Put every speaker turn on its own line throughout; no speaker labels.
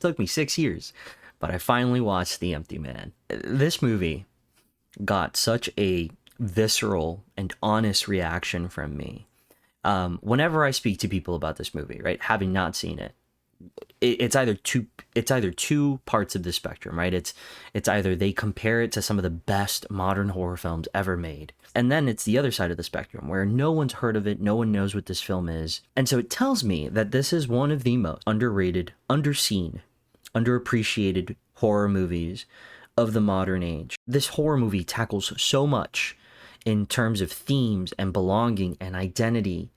took me 6 years, but I finally watched The Empty Man. This movie got such a visceral and honest reaction from me. Whenever I speak to people about this movie, right, having not seen it, it's either two parts of the spectrum, right? It's either they compare it to some of the best modern horror films ever made, and then it's the other side of the spectrum where no one's heard of it, no one knows what this film is. And so it tells me that this is one of the most underrated, underseen, underappreciated horror movies of the modern age. This horror movie tackles so much in terms of themes and belonging and identity,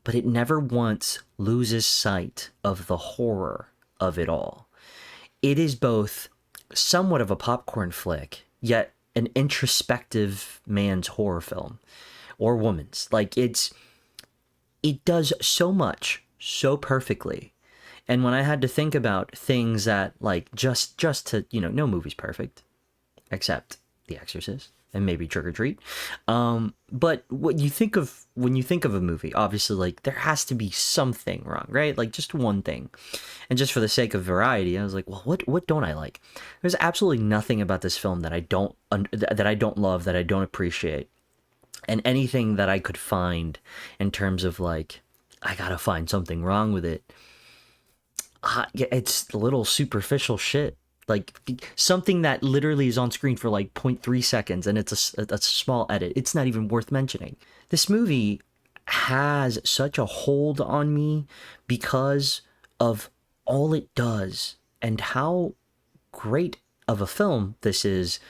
but it never once loses sight of the horror of it all. It is both somewhat of a popcorn flick, yet an introspective man's horror film, or woman's. Like, it does so much so perfectly. And when I had to think about things that, like, just to, no movie's perfect, except The Exorcist and maybe Trick or Treat. But when you think of a movie, obviously, like, there has to be something wrong, right? Like, just one thing. And just for the sake of variety, I was like, well, what don't I like? There's absolutely nothing about this film that I don't love, that I don't appreciate. And anything that I could find in terms of, like, I gotta find something wrong with it, it's little superficial shit. Like, something that literally is on screen for like 0.3 seconds and it's a small edit. It's not even worth mentioning. This movie has such a hold on me because of all it does and how great of a film this is,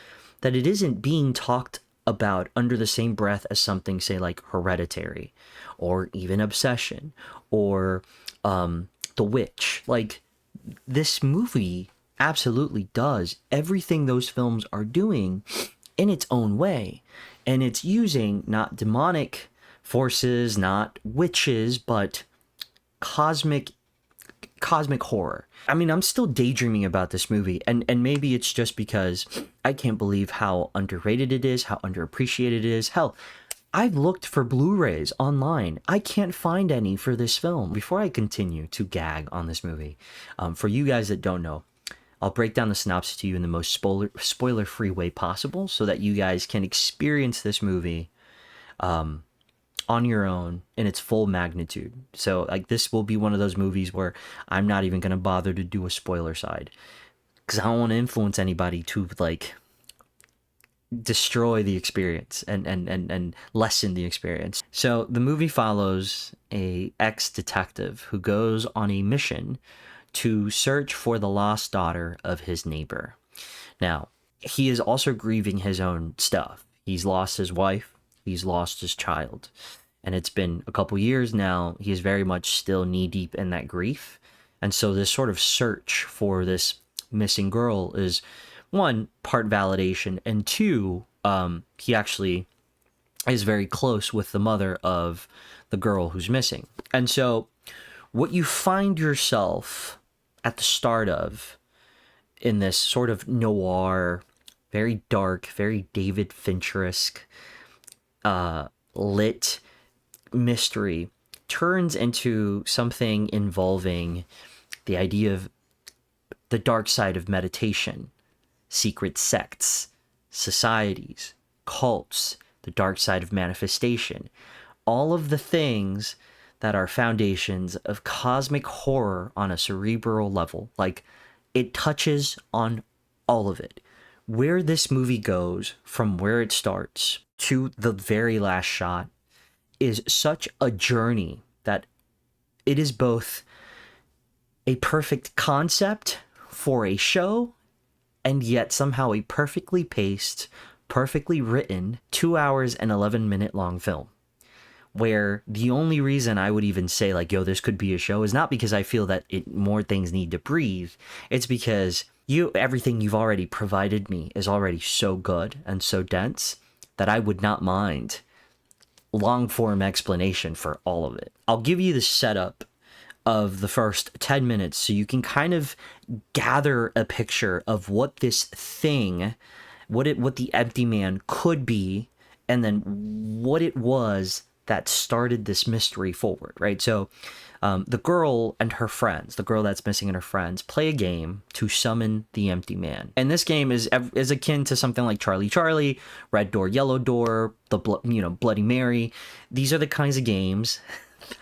that it isn't being talked about under the same breath as something, say, like Hereditary or even Obsession or The Witch. Like, this movie absolutely does everything those films are doing in its own way, and it's using not demonic forces, not witches, but cosmic horror. I mean, I'm still daydreaming about this movie, and maybe it's just because I can't believe how underrated it is, how underappreciated it is. Hell, I've looked for Blu-rays online. I can't find any for this film. Before I continue to gag on this movie, for you guys that don't know, I'll break down the synopsis to you in the most spoiler-free way possible so that you guys can experience this movie on your own in its full magnitude. So, like, this will be one of those movies where I'm not even going to bother to do a spoiler side, because I don't want to influence anybody to, like, destroy the experience and lessen the experience. So the movie follows a ex-detective who goes on a mission to search for the lost daughter of his neighbor. Now, he is also grieving his own stuff. He's lost his wife, he's lost his child, and it's been a couple years now. He is very much still knee-deep in that grief. And so this sort of search for this missing girl is, one, part validation, and two, he actually is very close with the mother of the girl who's missing. And so what you find yourself at the start of in this sort of noir, very dark, very David Fincher-esque lit mystery turns into something involving the idea of the dark side of meditation, secret sects, societies, cults, the dark side of manifestation, all of the things that are foundations of cosmic horror on a cerebral level. Like, it touches on all of it. Where this movie goes from where it starts to the very last shot is such a journey that it is both a perfect concept for a show and yet somehow a perfectly paced, perfectly written 2 hours and 11-minute long film, where the only reason I would even say, like, yo, this could be a show is not because I feel that more things need to breathe. It's because everything you've already provided me is already so good and so dense that I would not mind long form explanation for all of it. I'll give you the setup of the first 10 minutes so you can kind of gather a picture of what this thing, what the Empty Man could be, and then what it was that started this mystery forward, right? So the girl and her friends, the girl that's missing and her friends, play a game to summon the empty man. And this game is akin to something like Charlie Charlie, Red Door, Yellow Door, Bloody Mary. These are the kinds of games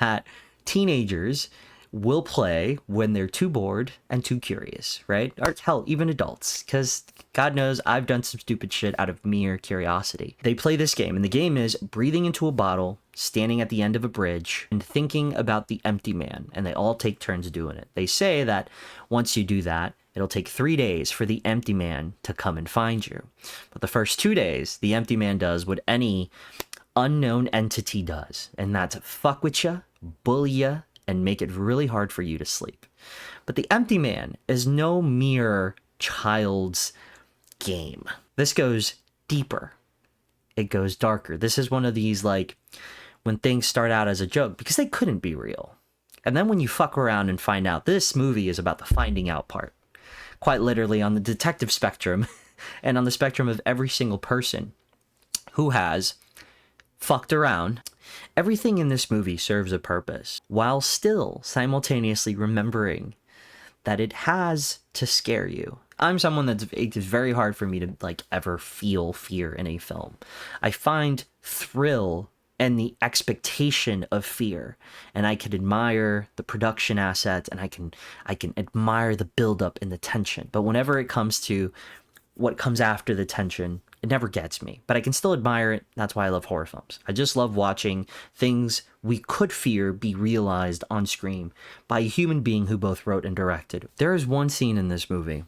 that teenagers will play when they're too bored and too curious, right? Or hell, even adults, because God knows I've done some stupid shit out of mere curiosity. They play this game, and the game is breathing into a bottle, standing at the end of a bridge, and thinking about the empty man, and they all take turns doing it. They say that once you do that, it'll take 3 days for the empty man to come and find you. But the first 2 days, the empty man does what any unknown entity does, and that's fuck with ya, bully ya, and make it really hard for you to sleep. But the empty man is no mere child's game. This goes deeper. It goes darker. This is one of these, like, when things start out as a joke, because they couldn't be real. And then when you fuck around and find out, this movie is about the finding out part. Quite literally on the detective spectrum, and on the spectrum of every single person who has fucked around. Everything in this movie serves a purpose, while still simultaneously remembering that it has to scare you. I'm someone it's very hard for me to ever feel fear in a film. I find thrill and the expectation of fear, and I can admire the production assets, and I can admire the buildup and the tension. But whenever it comes to what comes after the tension, it never gets me, but I can still admire it. That's why I love horror films. I just love watching things we could fear be realized on screen by a human being who both wrote and directed. There is one scene in this movie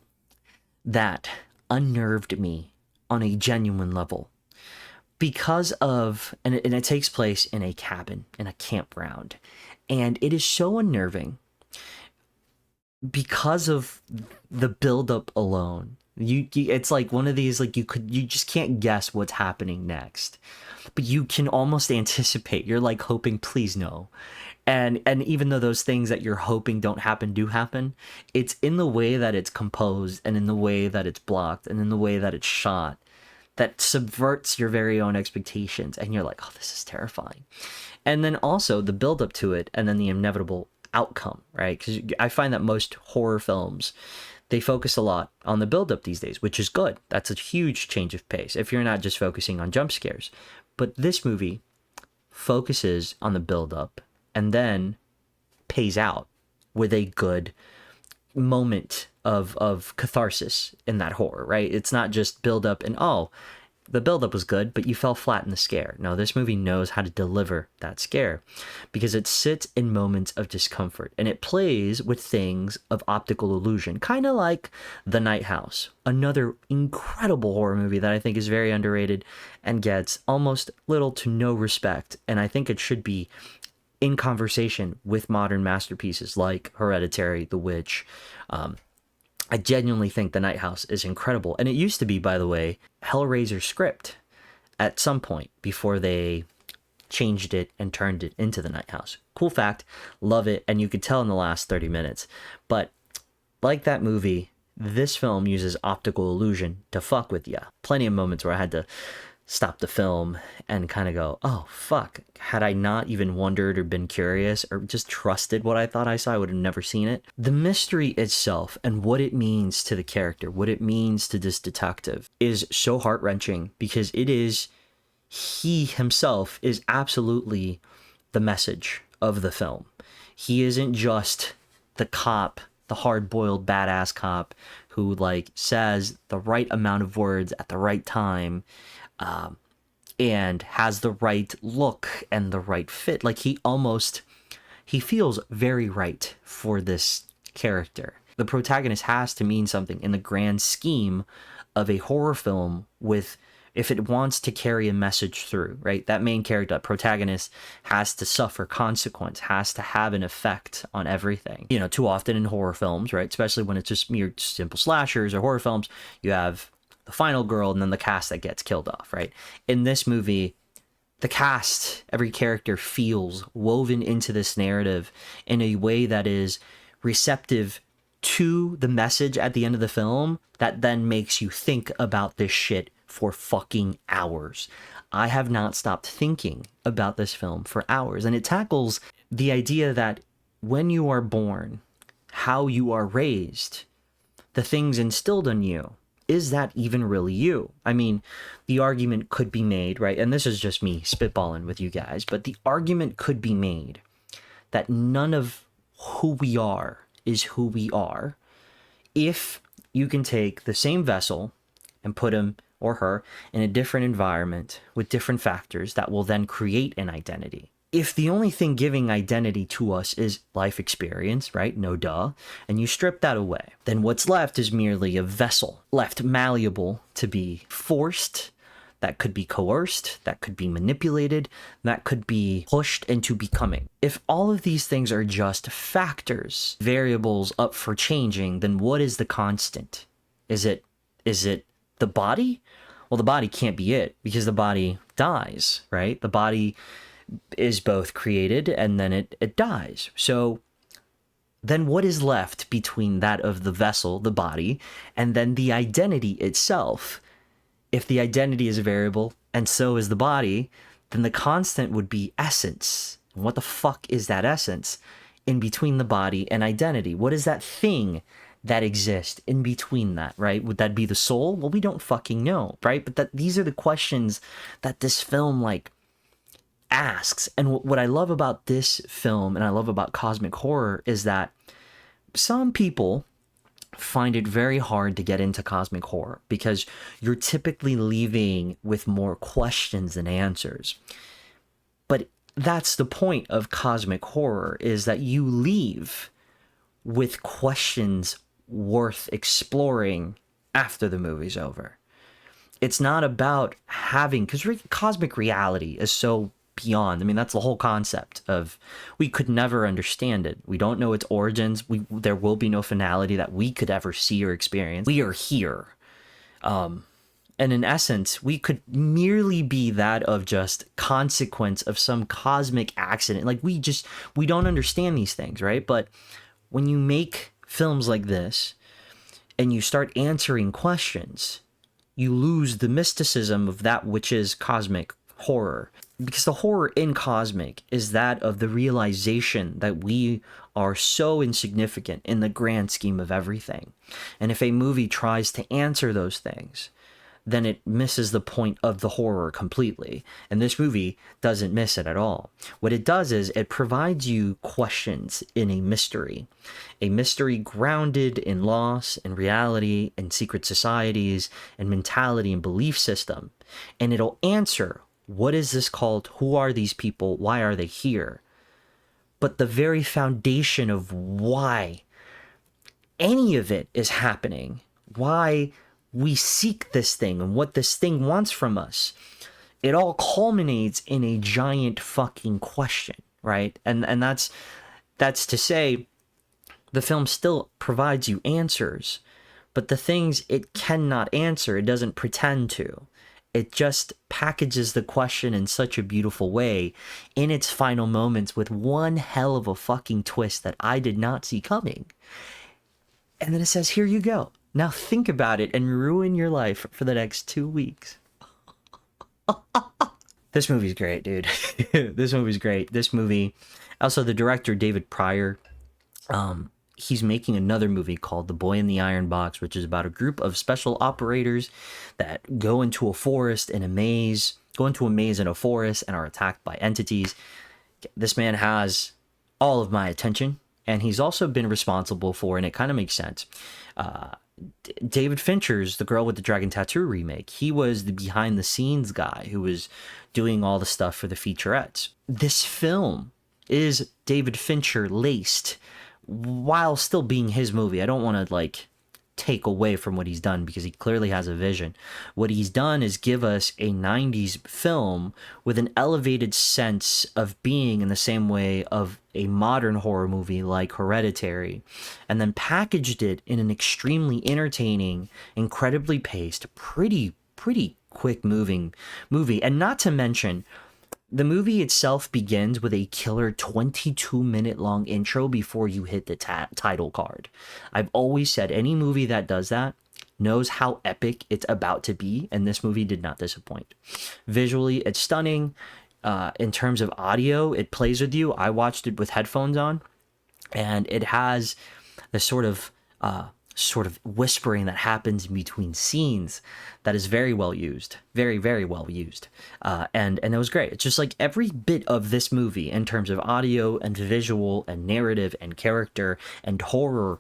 that unnerved me on a genuine level because of, and it takes place in a cabin, in a campground, and it is so unnerving because of the buildup alone. It's like one of these, like, you just can't guess what's happening next, but you can almost anticipate. You're like hoping, please no. And even though those things that you're hoping don't happen do happen, it's in the way that it's composed, and in the way that it's blocked, and in the way that it's shot, that subverts your very own expectations. And you're like, oh, this is terrifying. And then also the build up to it, and then the inevitable outcome, right? Because I find that most horror films, they focus a lot on the build-up these days, which is good. That's a huge change of pace if you're not just focusing on jump scares. But this movie focuses on the build-up and then pays out with a good moment of catharsis in that horror, right? It's not just build-up and, oh, the build-up was good, but you fell flat in the scare. No, this movie knows how to deliver that scare because it sits in moments of discomfort, and it plays with things of optical illusion, kind of like The Night House, another incredible horror movie that I think is very underrated and gets almost little to no respect, and I think it should be in conversation with modern masterpieces like Hereditary, The Witch. I genuinely think The Night House is incredible. And it used to be, by the way, Hellraiser's script at some point before they changed it and turned it into The Night House. Cool fact. Love it. And you could tell in the last 30 minutes. But like that movie, this film uses optical illusion to fuck with you. Plenty of moments where I had to stop the film and kind of go, oh, fuck. Had I not even wondered or been curious or just trusted what I thought I saw, I would have never seen it. The mystery itself and what it means to the character, what it means to this detective is so heart-wrenching because he himself is absolutely the message of the film. He isn't just the cop, the hard-boiled badass cop who says the right amount of words at the right time, and has the right look and the right fit. He feels very right for this character. The protagonist has to mean something in the grand scheme of a horror film if it wants to carry a message through, right? That main character, protagonist, has to suffer consequence, has to have an effect on everything. Too often in horror films, right? Especially when it's just mere simple slashers or horror films, you have the final girl and then the cast that gets killed off, right? In this movie, the cast, every character feels woven into this narrative in a way that is receptive to the message at the end of the film that then makes you think about this shit for fucking hours. I have not stopped thinking about this film for hours. And it tackles the idea that when you are born, how you are raised, the things instilled in you, is that even really you? I mean, the argument could be made, right? And this is just me spitballing with you guys, but the argument could be made that none of who we are is who we are if you can take the same vessel and put him or her in a different environment with different factors that will then create an identity. If the only thing giving identity to us is life experience, right? No duh. And you strip that away, then what's left is merely a vessel, left malleable to be forced, that could be coerced, that could be manipulated, that could be pushed into becoming. If all of these things are just factors, variables up for changing, then what is the constant? Is it the body? Well, the body can't be it, because the body dies, right? The body is both created and then it dies. So then what is left between that of the vessel, the body, and then the identity itself? If the identity is a variable and so is the body, then the constant would be essence. And what the fuck is that essence in between the body and identity? What is that thing that exists in between that, right? Would that be the soul? Well, we don't fucking know, right? But these are the questions that this film asks. And what I love about this film and I love about cosmic horror is that some people find it very hard to get into cosmic horror because you're typically leaving with more questions than answers. But that's the point of cosmic horror, is that you leave with questions worth exploring after the movie's over. It's not about having, because cosmic reality is so beyond. I mean, that's the whole concept of, we could never understand it. We don't know its origins. There will be no finality that we could ever see or experience. We are here. And in essence, we could merely be that of just consequence of some cosmic accident. Like we don't understand these things, right? But when you make films like this and you start answering questions, you lose the mysticism of that which is cosmic horror. Because the horror in cosmic is that of the realization that we are so insignificant in the grand scheme of everything. And if a movie tries to answer those things, then it misses the point of the horror completely. And this movie doesn't miss it at all. What it does is it provides you questions in a mystery grounded in loss and reality and secret societies and mentality and belief system. And it'll answer, what is this called? Who are these people? Why are they here? But the very foundation of why any of it is happening, why we seek this thing and what this thing wants from us, it all culminates in a giant fucking question, right? And that's to say, the film still provides you answers, but the things it cannot answer, it doesn't pretend to. It just packages the question in such a beautiful way in its final moments with one hell of a fucking twist that I did not see coming. And then it says, here you go. Now think about it and ruin your life for the next 2 weeks. This movie's great, dude. This movie's great. This movie, also the director, David Pryor, he's making another movie called The Boy in the Iron Box, which is about a group of special operators that go into a forest in a maze, in a forest and are attacked by entities. This man has all of my attention, and he's also been responsible for, and it kind of makes sense, David Fincher's The Girl with the Dragon Tattoo remake. He was the behind the scenes guy who was doing all the stuff for the featurettes. This film is David Fincher laced while still being his movie. I don't want to take away from what he's done because he clearly has a vision. What he's done is give us a 90s film with an elevated sense of being in the same way of a modern horror movie like Hereditary, and then packaged it in an extremely entertaining, incredibly paced, pretty quick moving movie. And not to mention, the movie itself begins with a killer 22-minute long intro before you hit the title card. I've always said any movie that does that knows how epic it's about to be, and this movie did not disappoint. Visually, it's stunning. In terms of audio, it plays with you. I watched it with headphones on, and it has this sort of whispering that happens in between scenes that is very well used, very well used, and it was great. It's just like every bit of this movie in terms of audio and visual and narrative and character and horror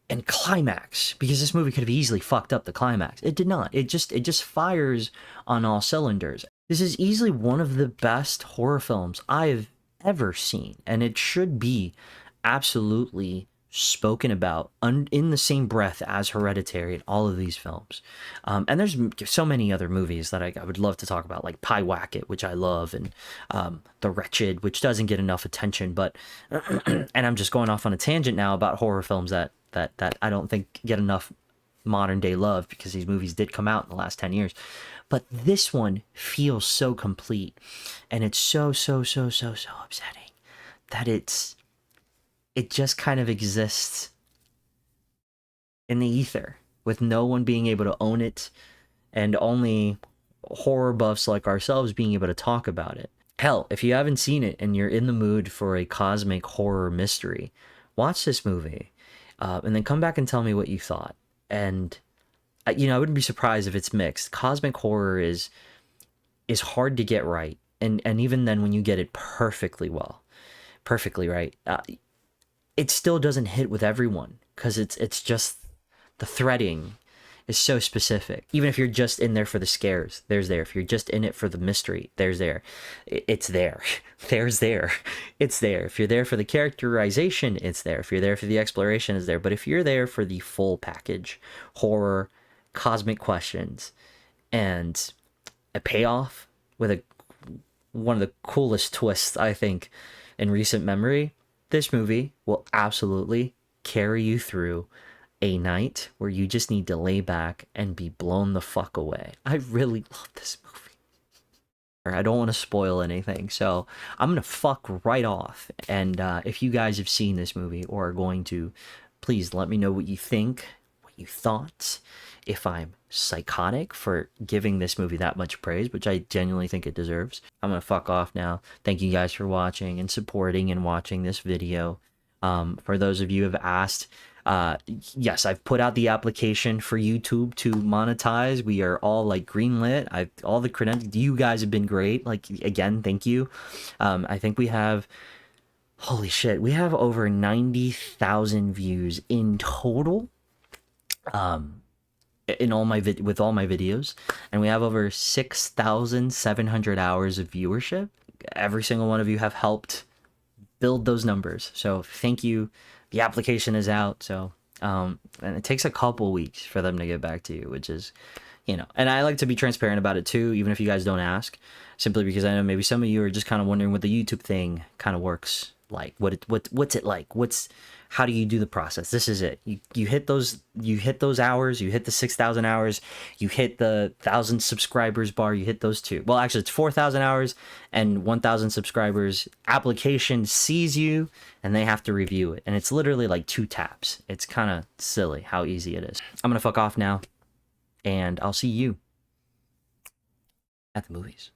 and climax, because this movie could have easily fucked up the climax. It did not. It just fires on all cylinders. This is easily one of the best horror films I've ever seen, and it should be absolutely spoken about in the same breath as Hereditary and all of these films. And there's so many other movies that I would love to talk about, like Pyewacket, which I love, and The Wretched, which doesn't get enough attention, but and I'm just going off on a tangent now about horror films that I don't think get enough modern day love, because these movies did come out in the last 10 years. But this one feels so complete, and it's so upsetting that it just kind of exists in the ether with no one being able to own it, and only horror buffs like ourselves being able to talk about it. Hell, if you haven't seen it and you're in the mood for a cosmic horror mystery, watch this movie, and then come back and tell me what you thought. And I wouldn't be surprised if it's mixed. Cosmic horror is hard to get right, and even then, when you get it perfectly right, it still doesn't hit with everyone, because it's just the threading is so specific. Even if you're just in there for the scares, there's there. If you're just in it for the mystery, there's there. It's there. There's there. It's there. If you're there for the characterization, it's there. If you're there for the exploration, it's there. But if you're there for the full package, horror, cosmic questions, and a payoff with one of the coolest twists, I think, in recent memory, this movie will absolutely carry you through a night where you just need to lay back and be blown the fuck away. I really love this movie. I don't want to spoil anything, so I'm going to fuck right off. And if you guys have seen this movie or are going to, please let me know what you think, what you thought. If I'm psychotic for giving this movie that much praise, which I genuinely think it deserves. I'm going to fuck off now. Thank you guys for watching and supporting and watching this video. For those of you who have asked, yes, I've put out the application for YouTube to monetize. We are all like greenlit. All the credentials. You guys have been great. Like, again, thank you. I think we have, holy shit, we have over 90,000 views in total. In all my with all my videos, and we have over 6,700 hours of viewership. Every single one of you have helped build those numbers, so thank you. The application is out, so and it takes a couple weeks for them to get back to you, which is, and I like to be transparent about it too, even if you guys don't ask, simply because I know maybe some of you are just kind of wondering what the YouTube thing kind of works like. What's it like? How do you do the process? This is it. You hit those hours, you hit the 6,000 hours, you hit the 1,000 subscribers bar, you hit those two. Well, actually it's 4,000 hours and 1,000 subscribers. Application sees you and they have to review it. And it's literally like 2 taps. It's kind of silly how easy it is. I'm going to fuck off now, and I'll see you at the movies.